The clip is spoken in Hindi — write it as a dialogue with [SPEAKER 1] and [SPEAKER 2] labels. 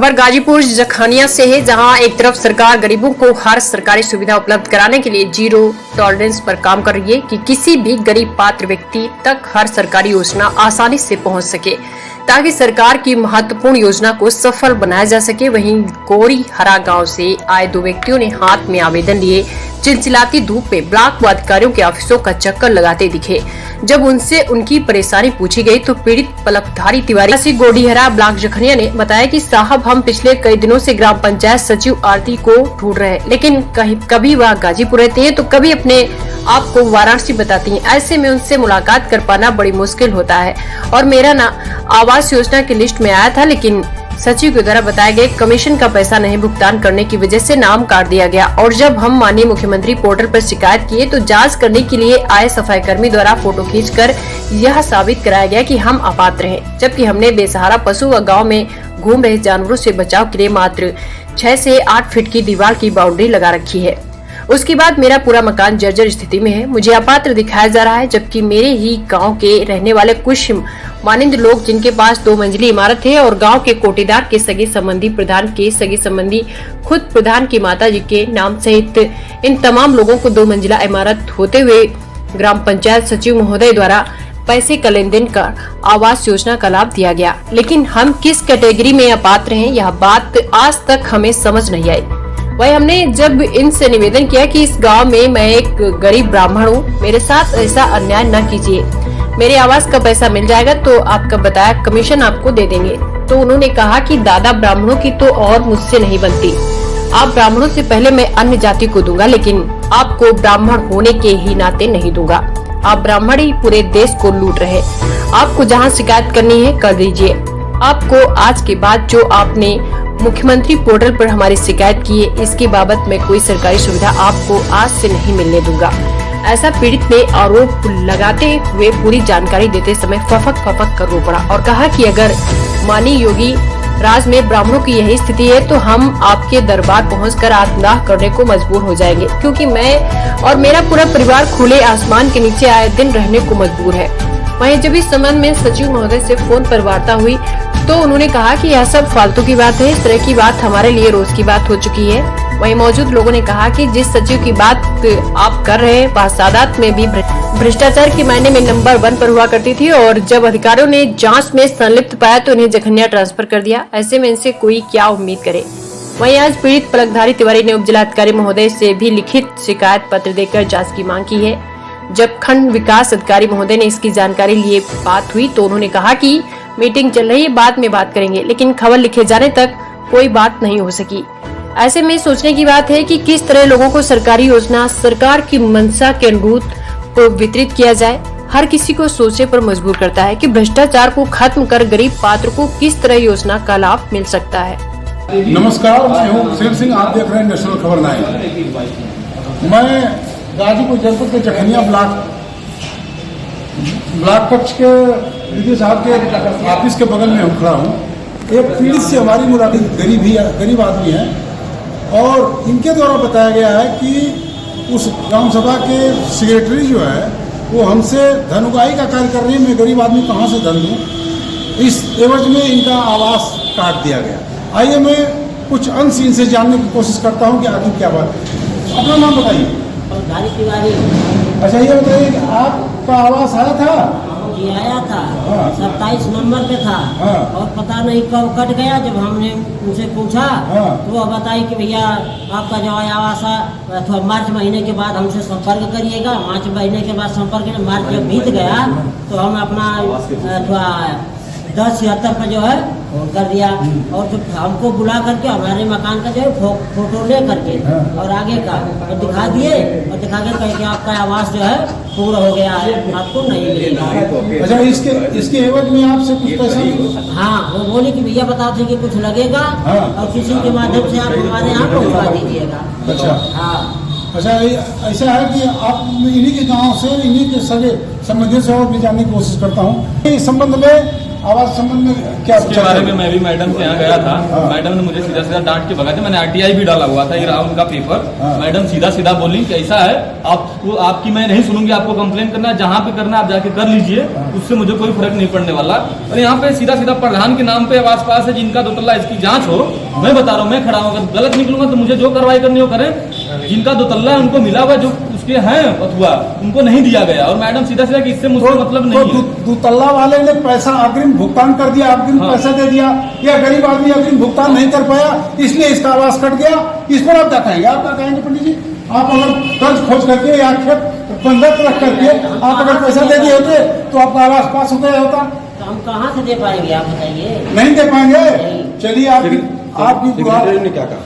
[SPEAKER 1] खबर गाजीपुर जखानिया से है, जहां एक तरफ सरकार गरीबों को हर सरकारी सुविधा उपलब्ध कराने के लिए जीरो टॉलरेंस पर काम कर रही है कि किसी भी गरीब पात्र व्यक्ति तक हर सरकारी योजना आसानी से पहुंच सके, ताकि सरकार की महत्वपूर्ण योजना को सफल बनाया जा सके। वहीं कोरी हरा गांव से आए दो व्यक्तियों ने हाथ में आवेदन लिए चिलचिलाती धूप में ब्लॉक अधिकारियों के ऑफिसों का चक्कर लगाते दिखे। जब उनसे उनकी परेशानी पूछी गई तो पीड़ित पलकधारी तिवारी गोडीहरा ब्लॉक जखनिया ने बताया कि साहब, हम पिछले कई दिनों से ग्राम पंचायत सचिव आरती को ढूंढ रहे हैं, लेकिन कभी वह गाजीपुर रहती है तो कभी अपने आप को वाराणसी बताती हैं। ऐसे में उनसे मुलाकात कर पाना बड़ी मुश्किल होता है और मेरा ना आवास योजना की लिस्ट में आया था, लेकिन सचिव के द्वारा बताए गए कमीशन का पैसा नहीं भुगतान करने की वजह से नाम काट दिया गया। और जब हम माननीय मुख्यमंत्री पोर्टल पर शिकायत किए तो जांच करने के लिए आए सफाई कर्मी द्वारा फोटो खींचकर यह साबित कराया गया कि हम अपात्र हैं, जबकि हमने बेसहारा पशु व गांव में घूम रहे जानवरों से बचाव के लिए मात्र 6 से 8 फीट की दीवार की बाउंड्री लगा रखी है। उसके बाद मेरा पूरा मकान जर्जर स्थिति में है, मुझे अपात्र दिखाया जा रहा है, जबकि मेरे ही गांव के रहने वाले कुछ मानिंद लोग जिनके पास 2 मंजिली इमारत है और गांव के कोटेदार के सगे संबंधी, प्रधान के सगे संबंधी, खुद प्रधान की माता जी के नाम सहित इन तमाम लोगों को 2 मंजिला इमारत होते हुए ग्राम पंचायत सचिव महोदय द्वारा पैसे का लेन देन कर आवास योजना का लाभ दिया गया। लेकिन हम किस कैटेगरी में अपात्र हैं, यह बात आज तक हमें समझ नहीं आई। वही हमने जब इनसे निवेदन किया कि इस गांव में मैं एक गरीब ब्राह्मण हूँ, मेरे साथ ऐसा अन्याय न कीजिए, मेरे आवास का पैसा मिल जाएगा तो आपका बताया कमीशन आपको दे देंगे। तो उन्होंने कहा कि दादा, ब्राह्मणों की तो और मुझसे नहीं बनती, आप ब्राह्मणों से पहले मैं अन्य जाति को दूंगा, लेकिन आपको ब्राह्मण होने के ही नाते नहीं दूंगा। आप ब्राह्मण ही पूरे देश को लूट रहे, आपको जहाँ शिकायत करनी है कर दीजिए। आपको आज के बाद जो आपने मुख्यमंत्री पोर्टल पर हमारी शिकायत की है, इसके बाबत मैं कोई सरकारी सुविधा आपको आज से नहीं मिलने दूंगा। ऐसा पीड़ित ने आरोप लगाते हुए पूरी जानकारी देते समय फफक कर रो पड़ा और कहा कि अगर माननीय योगी राज में ब्राह्मणों की यही स्थिति है तो हम आपके दरबार पहुंचकर आत्मदाह करने को मजबूर हो जाएंगे, क्योंकि मैं और मेरा पूरा परिवार खुले आसमान के नीचे आए दिन रहने को मजबूर है। वहीं जब इस संबंध में सचिव महोदय से फोन पर वार्ता हुई तो उन्होंने कहा कि यह सब फालतू की बात है, इस तरह की बात हमारे लिए रोज की बात हो चुकी है। वहीं मौजूद लोगों ने कहा कि जिस सचिव की बात आप कर रहे हैं वह सादात में भी भ्रष्टाचार के मायने में नंबर 1 पर हुआ करती थी, और जब अधिकारियों ने जांच में संलिप्त पाया तो इन्हें जखनिया ट्रांसफर कर दिया। ऐसे में इनसे कोई क्या उम्मीद करे। वहीं आज पीड़ित पलकधारी तिवारी ने उप जिलाधिकारी महोदय से भी लिखित शिकायत पत्र देकर जाँच की मांग की है। जब खंड विकास अधिकारी महोदय ने इसकी जानकारी लिए बात हुई तो उन्होंने कहा कि मीटिंग चल रही है, बाद में बात करेंगे, लेकिन खबर लिखे जाने तक कोई बात नहीं हो सकी। ऐसे में सोचने की बात है कि किस तरह लोगों को सरकारी योजना सरकार की मंशा के अनुरूप को वितरित किया जाए। हर किसी को सोचने पर मजबूर करता है कि भ्रष्टाचार को खत्म कर गरीब पात्र को किस तरह योजना का लाभ मिल सकता है।
[SPEAKER 2] नमस्कार, मैं हूँ सेम सिंह, आप देख रहे हैं नेशनल खबर 9। मैं गाजीपुर जनपद के जखनिया ब्लॉक पक्ष के विजय साहब के ऑफिस के बगल में खड़ा हूँ। एक पीड़ित से हमारी मुलाकात गरीब आदमी है और इनके द्वारा बताया गया है कि उस ग्राम सभा के सेक्रेटरी जो है वो हमसे धन उगाही का कार्य कर रही है। मैं गरीब आदमी कहाँ से धन दूँ, इस एवज में इनका आवास काट दिया गया। आइए मैं कुछ अंश इनसे जानने की कोशिश करता हूँ कि आखिर क्या बात है। अपना नाम बताइए।
[SPEAKER 3] तिवारी।
[SPEAKER 2] अच्छा, ये बताइए आपका आवास आया था?
[SPEAKER 3] जी आया था।
[SPEAKER 2] हाँ।
[SPEAKER 3] 27 नंबर पे था।
[SPEAKER 2] हाँ।
[SPEAKER 3] और पता नहीं कब कट गया। जब हमने उनसे पूछा
[SPEAKER 2] हाँ।
[SPEAKER 3] तो वो बताई कि भैया आपका जो आवास अथवा मार्च महीने के बाद हमसे संपर्क करिएगा। मार्च महीने के बाद संपर्क, मार्च जब बीत गया तो हम अपना अथवा 1076 पर जो है कर दिया, और जो हमको बुला करके हमारे मकान का जो है फोटो ले करके और आगे का दिखा दिए और दिखा के कहे कि आपका आवास जो है पूरा हो गया है, आपको नहीं मिलेगा।
[SPEAKER 2] अच्छा, इसके एवज में आपसे कुछ पैसा?
[SPEAKER 3] हाँ, वो बोले कि भैया बताते कि कुछ लगेगा।
[SPEAKER 2] हाँ।
[SPEAKER 3] और किसी के माध्यम से आप हमारे यहाँ पहुँचा दीजिएगा।
[SPEAKER 2] अच्छा।
[SPEAKER 3] हाँ।
[SPEAKER 2] अच्छा, ऐसा है कि आप इन्हीं के गांव से, इन्हीं के सगे संबंधियों से और भी जानने की कोशिश करता हूँ। इस संबंध में आवास संबंध में क्या
[SPEAKER 4] इसके बारे में मैं भी मैडम के यहाँ गया था। मैडम ने मुझे सीधा सीधा डांट के भगा दिया। मैंने आरटीआई भी डाला हुआ था, ये रहा उनका पेपर। मैडम सीधा सीधा बोली कि ऐसा है, आपको आपकी मैं नहीं सुनूंगी, आपको कंप्लेन करना है, जहाँ पे करना है आप जाके कर लीजिए, उससे मुझे कोई फर्क नहीं पड़ने वाला। और यहाँ पे सीधा सीधा प्रधान के नाम पे आवास पास है, जिनका 2 तल्ला इसकी जांच हो। मैं बता रहा हूँ, मैं खड़ा हूँ, अगर गलत निकलूंगा तो मुझे जो कार्रवाई करनी हो करें। जिनका 2 तल्ला है उनको मिला हुआ, जो उसके हैं अथवा उनको नहीं दिया गया। और मैडम सीधा सीधा कि इससे मुझे मतलब नहीं है।
[SPEAKER 2] 2 तल्ला वाले ने पैसा अग्रिम भुगतान कर दिया, अग्रिम पैसा दे दिया, या गरीब आदमी अग्रिम भुगतान नहीं कर पाया, इसलिए इसका आवास कट गया। इस पर आप क्या कहेंगे? आप क्या कहेंगे पंडित जी? आप अगर कर्ज खोज करके या खेत बंधक रख करके आप अगर पैसा दे दिए होते तो आपका आवास पास हो गया होता।
[SPEAKER 3] तो हम कहाँ से दे पाएंगे, आप बताइए।
[SPEAKER 2] नहीं दे पाएंगे। चलिए आपकी
[SPEAKER 5] सेक्रेटरी ने क्या कहा?